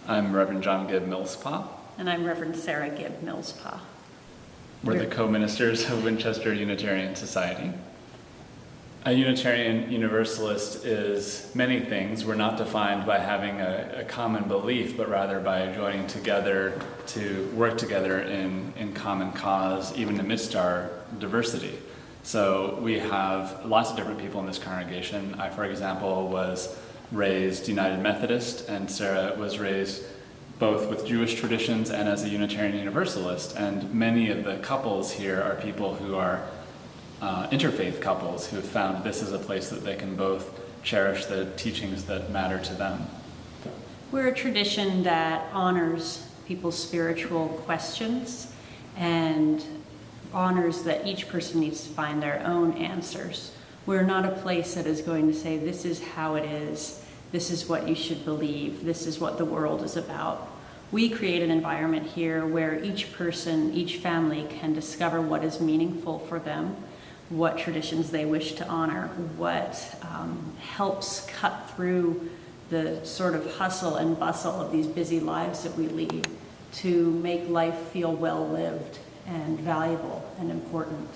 I'm Reverend John Gibb Millspaw. And I'm Reverend Sarah Gibb Millspaw. We're the co-ministers of Winchester Unitarian Society. A Unitarian Universalist is many things. We're not defined by having a common belief, but rather by joining together to work together in common cause, even amidst our diversity. So we have lots of different people in this congregation. I, for example, was raised United Methodist, and Sarah was raised both with Jewish traditions and as a Unitarian Universalist. And many of the couples here are people who are interfaith couples who have found this is a place that they can both cherish the teachings that matter to them. We're a tradition that honors people's spiritual questions and honors that each person needs to find their own answers. We're not a place that is going to say, this is how it is, this is what you should believe, this is what the world is about. We create an environment here where each person, each family can discover what is meaningful for them, what traditions they wish to honor, what helps cut through the sort of hustle and bustle of these busy lives that we lead to make life feel well lived and valuable and important.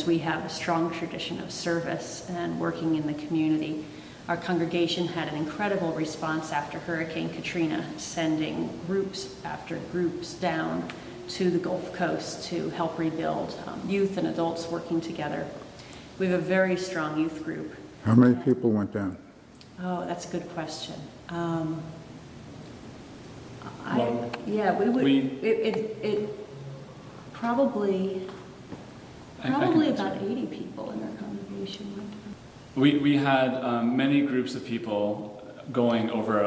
We have a strong tradition of service and working in the community. Our congregation had an incredible response after Hurricane Katrina, sending groups after groups down to the Gulf Coast to help rebuild, youth and adults working together. We have a very strong youth group. How many people went down? Oh, that's a good question. Probably about 80 people in our congregation went down. We had many groups of people going over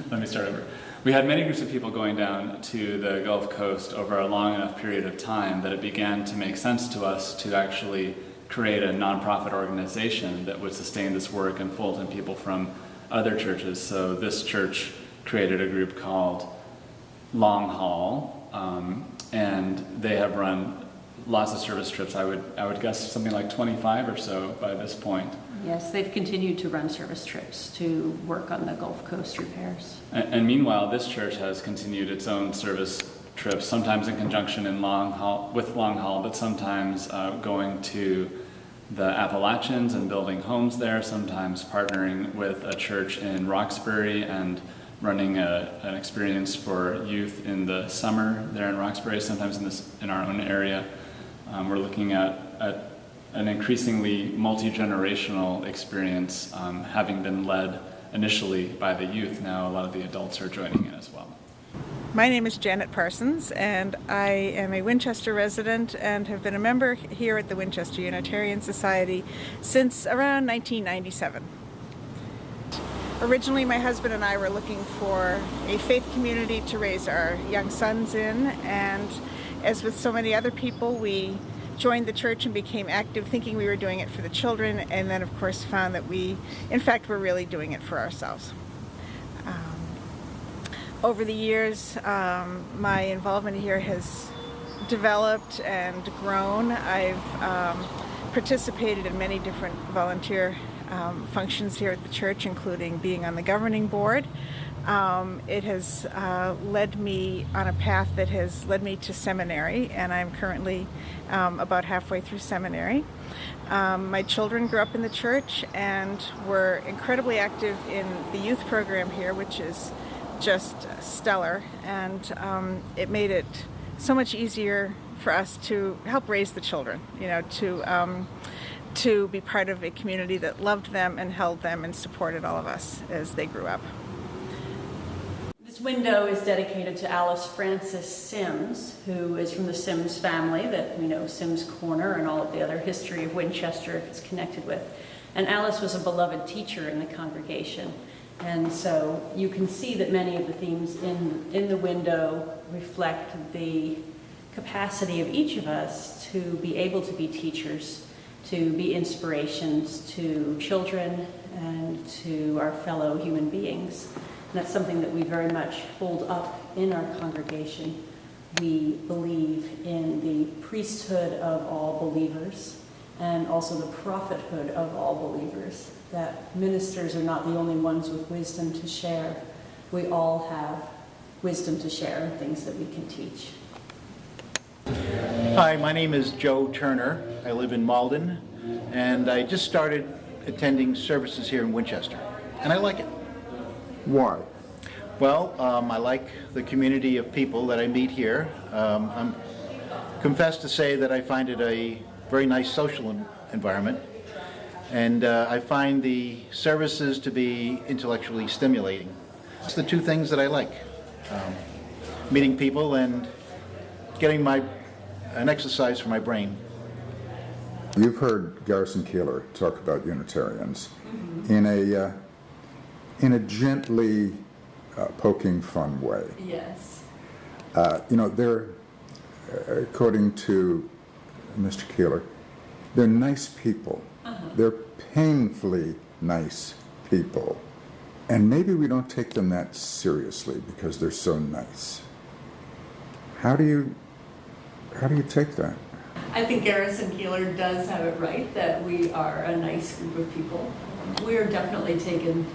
let me start over. We had many groups of people going down to the Gulf Coast over a long enough period of time that it began to make sense to us to actually create a nonprofit organization that would sustain this work and fold in people from other churches. So this church created a group called Long Haul, and they have run lots of service trips. I would guess something like 25 or so by this point. Yes, they've continued to run service trips to work on the Gulf Coast repairs. And meanwhile, this church has continued its own service trips, sometimes in conjunction with Long Haul, but sometimes going to the Appalachians and building homes there, sometimes partnering with a church in Roxbury and running an experience for youth in the summer there in Roxbury, sometimes in our own area. We're looking at an increasingly multi-generational experience, having been led initially by the youth. Now a lot of the adults are joining in as well. My name is Janet Parsons, and I am a Winchester resident and have been a member here at the Winchester Unitarian Society since around 1997. Originally, my husband and I were looking for a faith community to raise our young sons in, and as with so many other people, we joined the church and became active thinking we were doing it for the children, and then of course found that we, in fact, were really doing it for ourselves. Over the years, my involvement here has developed and grown. I've participated in many different volunteer functions here at the church, including being on the governing board. It has led me on a path that has led me to seminary, and I'm currently about halfway through seminary. My children grew up in the church and were incredibly active in the youth program here, which is just stellar, and it made it so much easier for us to help raise the children, to be part of a community that loved them and held them and supported all of us as they grew up. This window is dedicated to Alice Frances Sims, who is from the Sims family that we know Sims Corner and all of the other history of Winchester is connected with. And Alice was a beloved teacher in the congregation. And so you can see that many of the themes in the window reflect the capacity of each of us to be able to be teachers, to be inspirations to children and to our fellow human beings. And that's something that we very much hold up in our congregation. We believe in the priesthood of all believers and also the prophethood of all believers. that ministers are not the only ones with wisdom to share. We all have wisdom to share and things that we can teach. Hi, my name is Joe Turner. I live in Malden, and I just started attending services here in Winchester, and I like it. Why? Well, I like the community of people that I meet here. I'm confessed to say that I find it a very nice social environment, and I find the services to be intellectually stimulating. It's the two things that I like, meeting people and getting an exercise for my brain. You've heard Garrison Keillor talk about Unitarians in a gently poking fun way. Yes. They're, according to Mr. Keillor, they're nice people. They're painfully nice people. And maybe we don't take them that seriously because they're so nice. How do you take that? I think Garrison Keillor does have it right that we are a nice group of people. We are definitely taken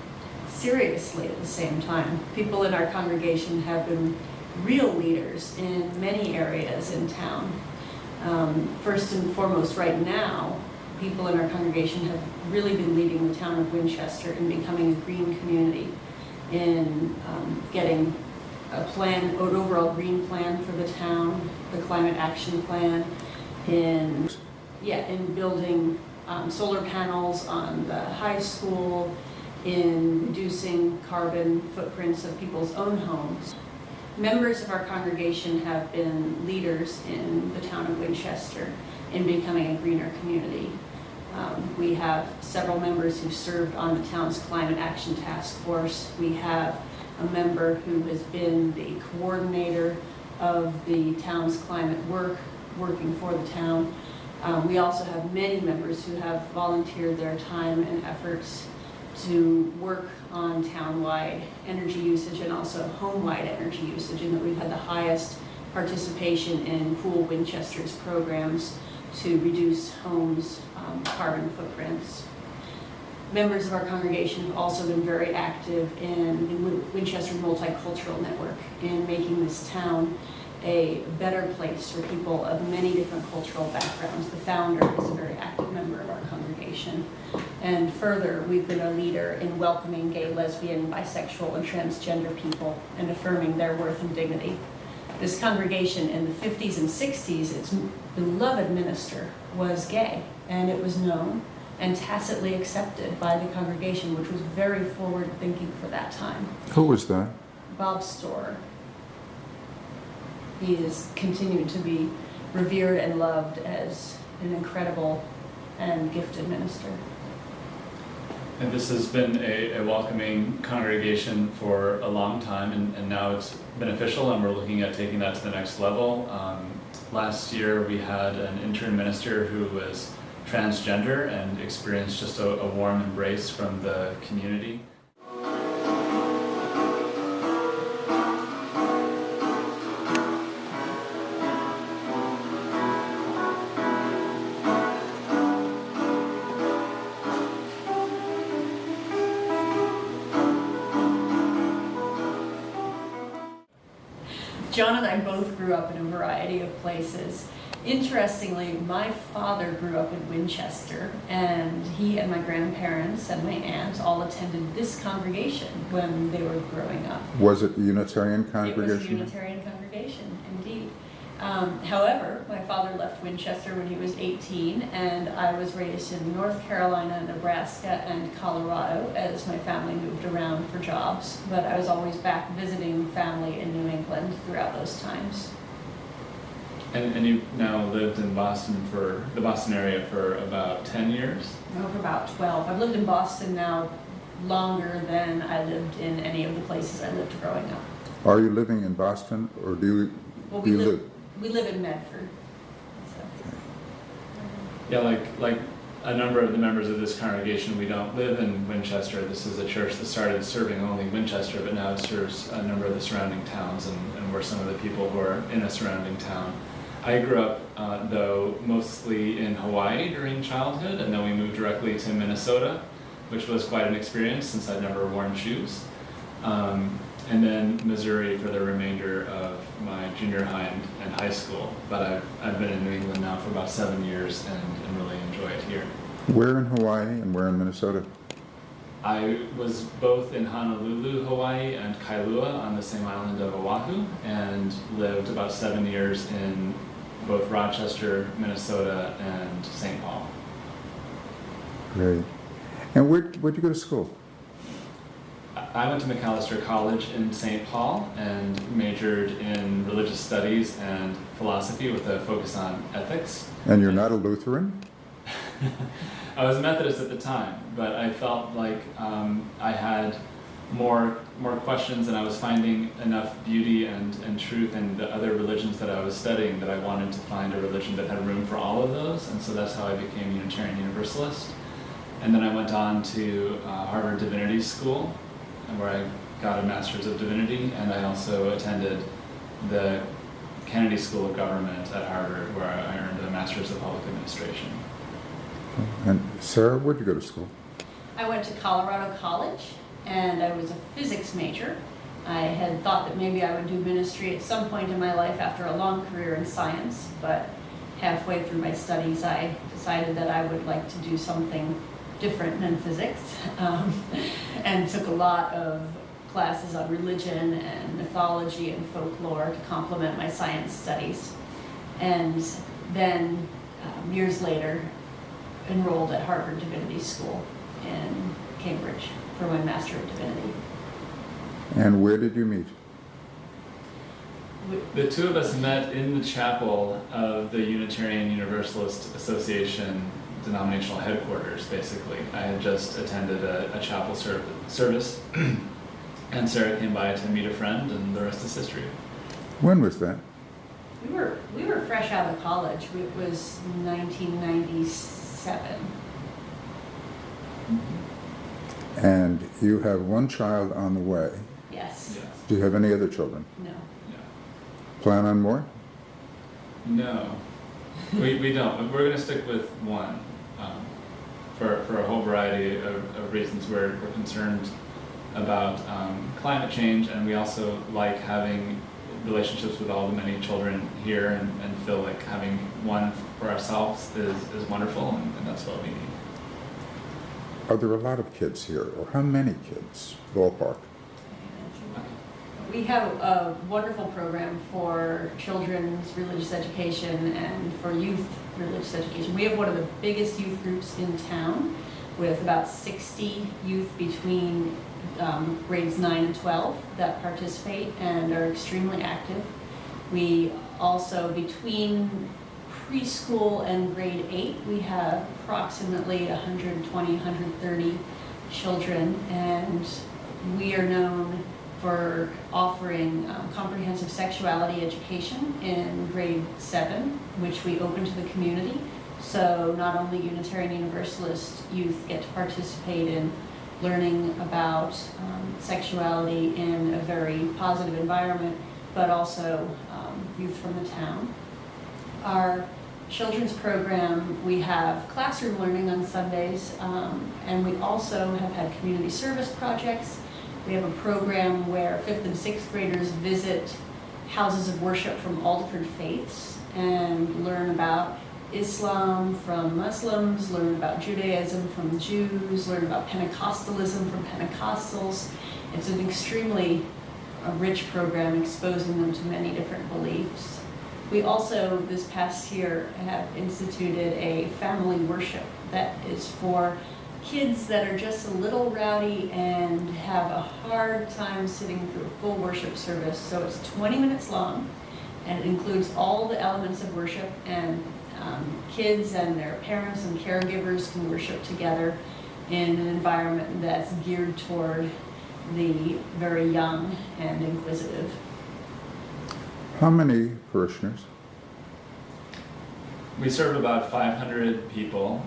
seriously at the same time. People in our congregation have been real leaders in many areas in town. First and foremost, right now, people in our congregation have really been leading the town of Winchester in becoming a green community, in getting an overall green plan for the town, the climate action plan, in building solar panels on the high school, in reducing carbon footprints of people's own homes. Members of our congregation have been leaders in the town of Winchester in becoming a greener community. We have several members who served on the town's climate action task force. We have a member who has been the coordinator of the town's climate work, working for the town. We also have many members who have volunteered their time and efforts to work on town-wide energy usage and also home-wide energy usage, and that we've had the highest participation in Pool Winchester's programs to reduce homes' carbon footprints. Members of our congregation have also been very active in Winchester Multicultural Network in making this town a better place for people of many different cultural backgrounds. The founder is a very active member of our congregation. And further, we've been a leader in welcoming gay, lesbian, bisexual, and transgender people and affirming their worth and dignity. This congregation in the 50s and 60s, its beloved minister was gay, and it was known and tacitly accepted by the congregation, which was very forward-thinking for that time. Who was that? Bob Storer. He has continued to be revered and loved as an incredible and gifted minister. And this has been a welcoming congregation for a long time, and now it's beneficial, and we're looking at taking that to the next level. Last year we had an intern minister who was transgender and experienced just a warm embrace from the community. John and I both grew up in a variety of places. Interestingly, my father grew up in Winchester, and he and my grandparents and my aunt all attended this congregation when they were growing up. Was it the Unitarian congregation? It was a Unitarian congregation, indeed. However, my father left Winchester when he was 18, and I was raised in North Carolina, Nebraska, and Colorado as my family moved around for jobs. But I was always back visiting family in New England throughout those times. And you've now lived in the Boston area for about 10 years? No, for about 12. I've lived in Boston now longer than I lived in any of the places I lived growing up. Are you living in Boston, or do you live? We live in Medford. So. Yeah, like a number of the members of this congregation, we don't live in Winchester. This is a church that started serving only Winchester, but now it serves a number of the surrounding towns, and we're some of the people who are in a surrounding town. I grew up, though, mostly in Hawaii during childhood, and then we moved directly to Minnesota. which was quite an experience since I'd never worn shoes. And then Missouri for the remainder of my junior high and high school. But I've been in New England now for about 7 years and really enjoy it here. Where in Hawaii and where in Minnesota? I was both in Honolulu, Hawaii, and Kailua on the same island of Oahu, and lived about 7 years in both Rochester, Minnesota, and St. Paul. Great. And where'd you go to school? I went to McAllister College in St. Paul and majored in religious studies and philosophy with a focus on ethics. And you're not a Lutheran? I was a Methodist at the time, but I felt like I had more questions, and I was finding enough beauty and truth in the other religions that I was studying that I wanted to find a religion that had room for all of those, and so that's how I became Unitarian Universalist. And then I went on to Harvard Divinity School, where I got a Master's of Divinity, and I also attended the Kennedy School of Government at Harvard, where I earned a Master's of Public Administration. And Sarah, where'd you go to school? I went to Colorado College, and I was a physics major. I had thought that maybe I would do ministry at some point in my life after a long career in science, but halfway through my studies I decided that I would like to do something different than physics, and took a lot of classes on religion and mythology and folklore to complement my science studies. And then years later enrolled at Harvard Divinity School in Cambridge for my Master of Divinity. And where did you meet? The two of us met in the chapel of the Unitarian Universalist Association denominational headquarters, basically. I had just attended a chapel service, and Sarah came by to meet a friend, and the rest is history. When was that? We were fresh out of college. It was 1997. And you have one child on the way. Yes. Yes. Do you have any other children? No. Plan on more? No, we don't. We're going to stick with one for a whole variety of reasons. We're concerned about climate change, and we also like having relationships with all the many children here, and feel like having one for ourselves is wonderful, and that's what we need. Are there a lot of kids here, or how many kids? Ballpark. We have a wonderful program for children's religious education and for youth religious education. We have one of the biggest youth groups in town, with about 60 youth between grades 9 and 12 that participate and are extremely active. We also, between preschool and grade 8, we have approximately 120, 130 children, and we are known for offering comprehensive sexuality education in grade 7, which we open to the community. So not only Unitarian Universalist youth get to participate in learning about sexuality in a very positive environment, but also youth from the town. Our children's program, we have classroom learning on Sundays, and we also have had community service projects. We have a program where 5th and 6th graders visit houses of worship from all different faiths and learn about Islam from Muslims, learn about Judaism from Jews, learn about Pentecostalism from Pentecostals. It's an extremely rich program, exposing them to many different beliefs. We also, this past year, have instituted a family worship that is for kids that are just a little rowdy and have a hard time sitting through a full worship service. So it's 20 minutes long, and it includes all the elements of worship, and kids and their parents and caregivers can worship together in an environment that's geared toward the very young and inquisitive. How many parishioners? We serve about 500 people,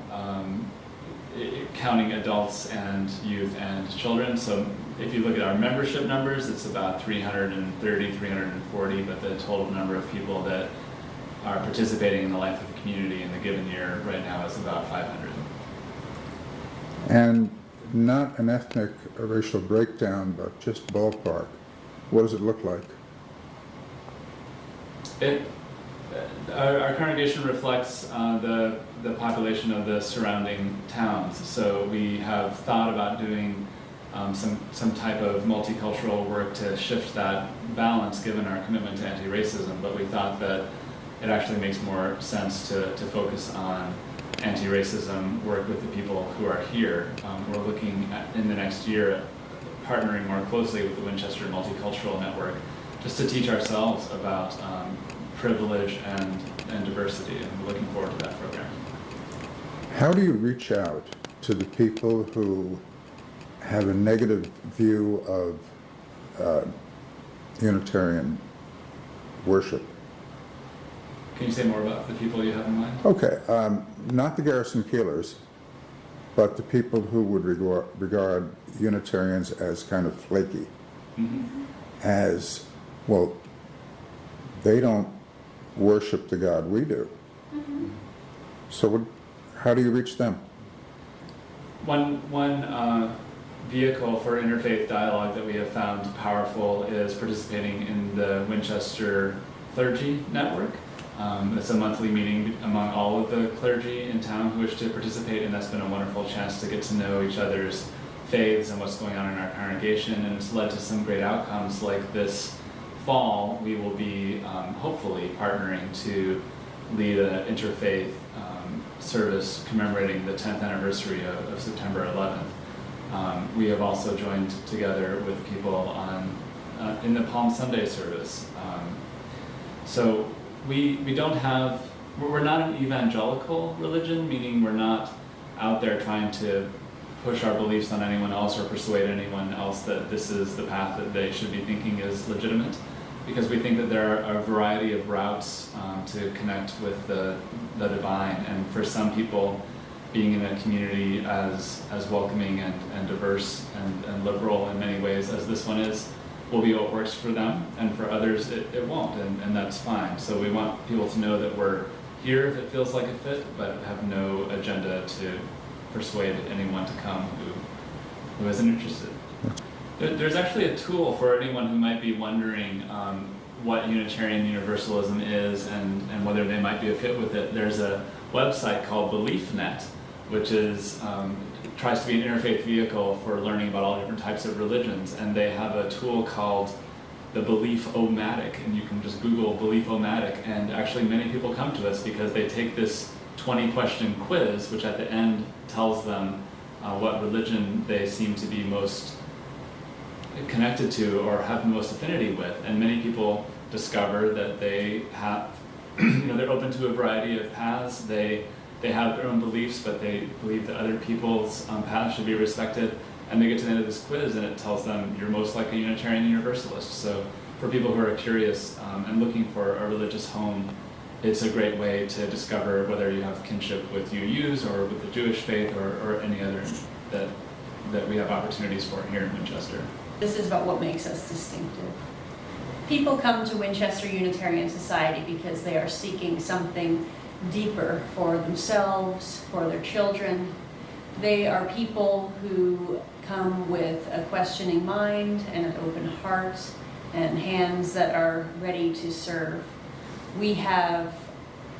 counting adults and youth and children. So if you look at our membership numbers, it's about 330, 340, but the total number of people that are participating in the life of the community in the given year right now is about 500. And not an ethnic or racial breakdown, but just ballpark, what does it look like? Our congregation reflects the population of the surrounding towns. So we have thought about doing some type of multicultural work to shift that balance given our commitment to anti-racism, but we thought that it actually makes more sense to focus on anti-racism work with the people who are here. We're looking at, in the next year, partnering more closely with the Winchester Multicultural Network just to teach ourselves about privilege and diversity, and we're looking forward to that program. How do you reach out to the people who have a negative view of Unitarian worship? Can you say more about the people you have in mind? Okay, not the Garrison Keelers, but the people who would regard Unitarians as kind of flaky, as, well, they don't worship the God we do. So how do you reach them? One vehicle for interfaith dialogue that we have found powerful is participating in the Winchester Clergy Network. It's a monthly meeting among all of the clergy in town who wish to participate, and that's been a wonderful chance to get to know each other's faiths and what's going on in our congregation, and it's led to some great outcomes. Like this fall, we will be hopefully partnering to lead an interfaith service commemorating the 10th anniversary of September 11th. We have also joined together with people on in the Palm Sunday service. So we don't have, we're not an evangelical religion, meaning we're not out there trying to push our beliefs on anyone else or persuade anyone else that this is the path that they should be thinking is legitimate, because we think that there are a variety of routes to connect with the divine, and for some people, being in a community as welcoming and diverse and liberal in many ways as this one is, will be what works for them, and for others it won't, and that's fine. So we want people to know that we're here if it feels like a fit, but have no agenda to persuade anyone to come who isn't interested. There's actually a tool for anyone who might be wondering what Unitarian Universalism is and whether they might be a fit with it. There's a website called BeliefNet, which is tries to be an interfaith vehicle for learning about all different types of religions, and they have a tool called the Belief-O-Matic, and you can just Google Belief-O-Matic, and actually many people come to us because they take this 20-question quiz, which at the end tells them what religion they seem to be most connected to or have the most affinity with, and many people discover that they have, they're open to a variety of paths. They have their own beliefs, but they believe that other people's paths should be respected. And they get to the end of this quiz, and it tells them you're most like a Unitarian Universalist. So for people who are curious and looking for a religious home, it's a great way to discover whether you have kinship with UUs or with the Jewish faith or any other that we have opportunities for here in Winchester. This is about what makes us distinctive. People come to Winchester Unitarian Society because they are seeking something deeper for themselves, for their children. They are people who come with a questioning mind and an open heart and hands that are ready to serve. We have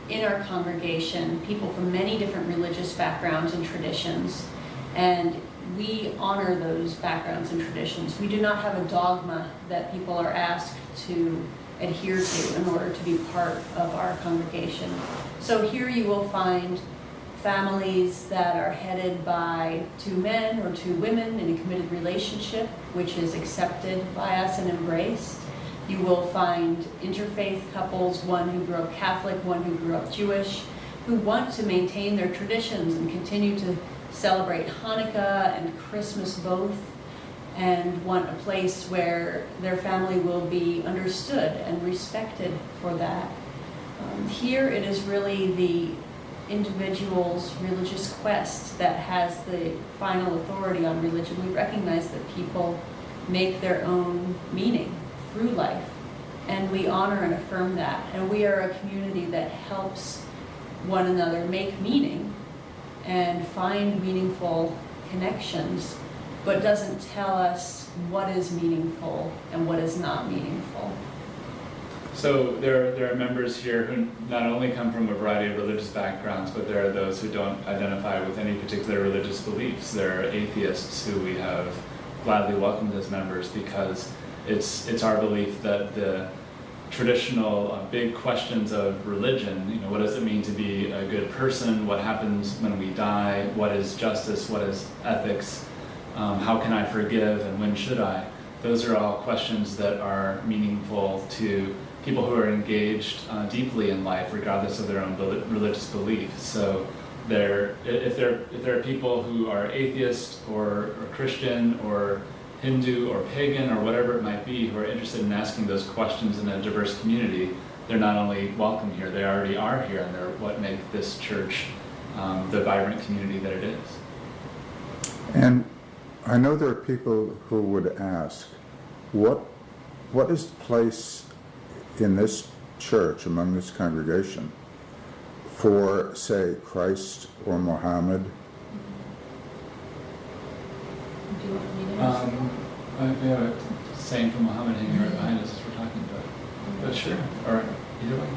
in our congregation people from many different religious backgrounds and traditions, and we honor those backgrounds and traditions. We do not have a dogma that people are asked to adhere to in order to be part of our congregation. So here you will find families that are headed by 2 men or 2 women in a committed relationship, which is accepted by us and embraced. You will find interfaith couples, one who grew up Catholic, one who grew up Jewish, who want to maintain their traditions and continue to celebrate Hanukkah and Christmas both, and want a place where their family will be understood and respected for that. Here it is really the individual's religious quest that has the final authority on religion. We recognize that people make their own meaning through life, and we honor and affirm that. And we are a community that helps one another make meaning and find meaningful connections but doesn't tell us what is meaningful and what is not meaningful. So there are members here who not only come from a variety of religious backgrounds, but there are those who don't identify with any particular religious beliefs. There are atheists who we have gladly welcomed as members because it's our belief that the traditional big questions of religion, you know, what does it mean to be a good person? What happens when we die? What is justice? What is ethics? How can I forgive and when should I? Those are all questions that are meaningful to people who are engaged deeply in life, regardless of their own religious beliefs. So if there are people who are atheist or Christian or Hindu or pagan or whatever it might be who are interested in asking those questions in a diverse community, they're not only welcome here, they already are here, and they're what make this church the vibrant community that it is. And I know there are people who would ask, what is the place in this church, among this congregation, for, say, Christ or Muhammad? Do you want me to answer? We have a saying from Muhammad hanging right behind us as we're talking about it. But sure, or either way.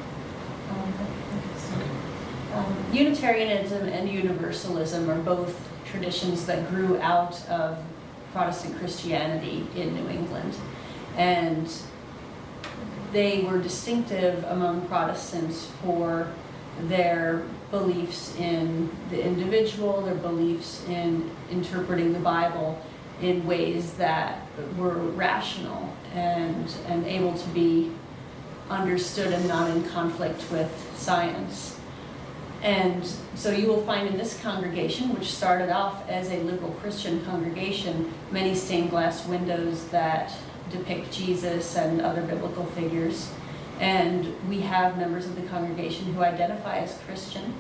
Unitarianism and Universalism are both traditions that grew out of Protestant Christianity in New England. And they were distinctive among Protestants for their beliefs in the individual, their beliefs in interpreting the Bible in ways that were rational and able to be understood and not in conflict with science. And so you will find in this congregation, which started off as a liberal Christian congregation, many stained glass windows that depict Jesus and other biblical figures. And we have members of the congregation who identify as Christian.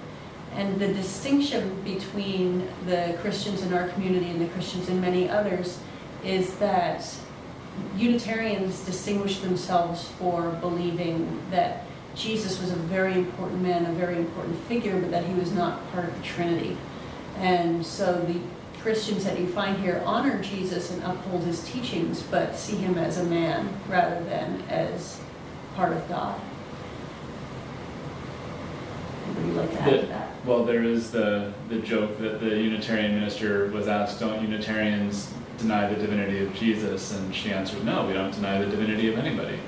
And the distinction between the Christians in our community and the Christians in many others is that Unitarians distinguish themselves for believing that Jesus was a very important man, a very important figure, but that he was not part of the Trinity. And so the Christians that you find here honor Jesus and uphold his teachings, but see him as a man rather than as part of God. Would you like to add to that? Well, there is the joke that the Unitarian minister was asked, don't Unitarians deny the divinity of Jesus? And she answered, no, we don't deny the divinity of anybody,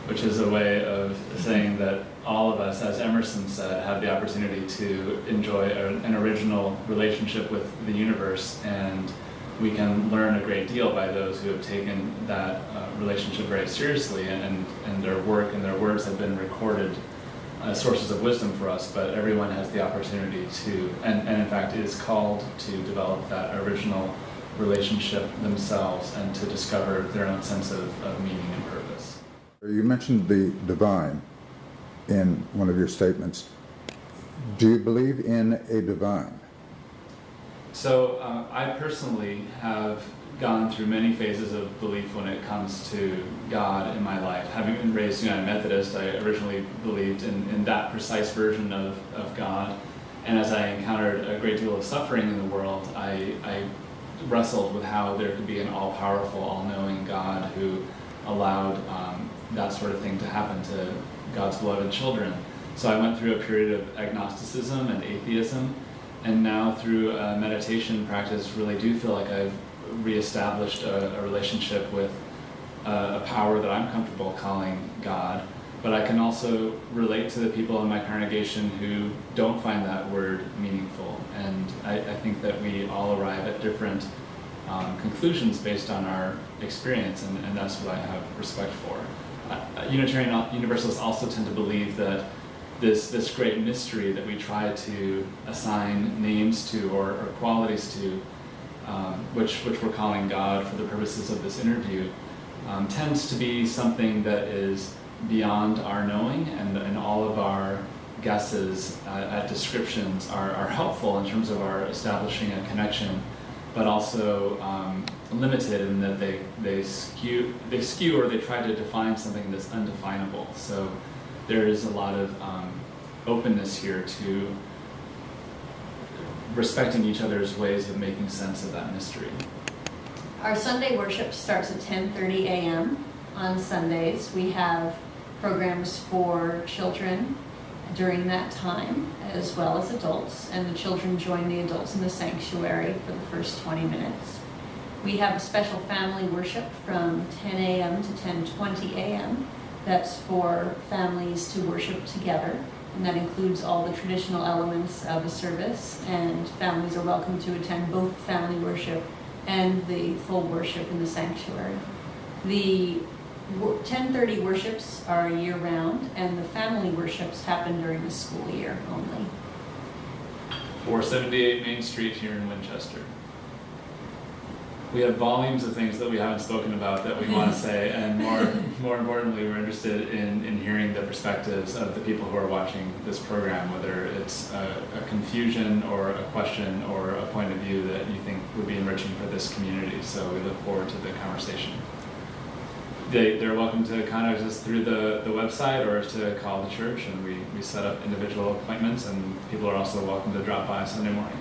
which is a way of saying that all of us, as Emerson said, have the opportunity to enjoy an original relationship with the universe, and we can learn a great deal by those who have taken that relationship very seriously, and their work and their words have been recorded as sources of wisdom for us, but everyone has the opportunity to, and in fact is called to develop that original relationship themselves and to discover their own sense of meaning and purpose. You mentioned the divine in one of your statements. Do you believe in a divine? So I personally have gone through many phases of belief when it comes to God in my life. Having been raised United Methodist, I originally believed in that precise version of God. And as I encountered a great deal of suffering in the world, I wrestled with how there could be an all-powerful, all-knowing God who allowed that sort of thing to happen to God's beloved children. So I went through a period of agnosticism and atheism, and now through a meditation practice really do feel like I've reestablished a relationship with a power that I'm comfortable calling God. But I can also relate to the people in my congregation who don't find that word meaningful. And I think that we all arrive at different conclusions based on our experience, and that's what I have respect for. Unitarian Universalists also tend to believe that this great mystery that we try to assign names to or qualities to, which we're calling God for the purposes of this interview, tends to be something that is beyond our knowing, and all of our guesses at descriptions are helpful in terms of our establishing a connection, but also limited in that they skew or they try to define something that's undefinable. So there is a lot of openness here to respecting each other's ways of making sense of that mystery. Our Sunday worship starts at 10:30 a.m. on Sundays. We have programs for children during that time, as well as adults, and the children join the adults in the sanctuary for the first 20 minutes. We have a special family worship from 10 a.m. to 10:20 a.m. That's for families to worship together, and that includes all the traditional elements of a service, and families are welcome to attend both family worship and the full worship in the sanctuary. The 10:30 worships are year-round, and the family worships happen during the school year only. 478 Main Street here in Winchester. We have volumes of things that we haven't spoken about that we want to say, and more importantly, we're interested in hearing the perspectives of the people who are watching this program, whether it's a confusion or a question or a point of view that you think would be enriching for this community. So we look forward to the conversation. They're welcome to contact us through the website or to call the church, and we set up individual appointments, and people are also welcome to drop by Sunday morning.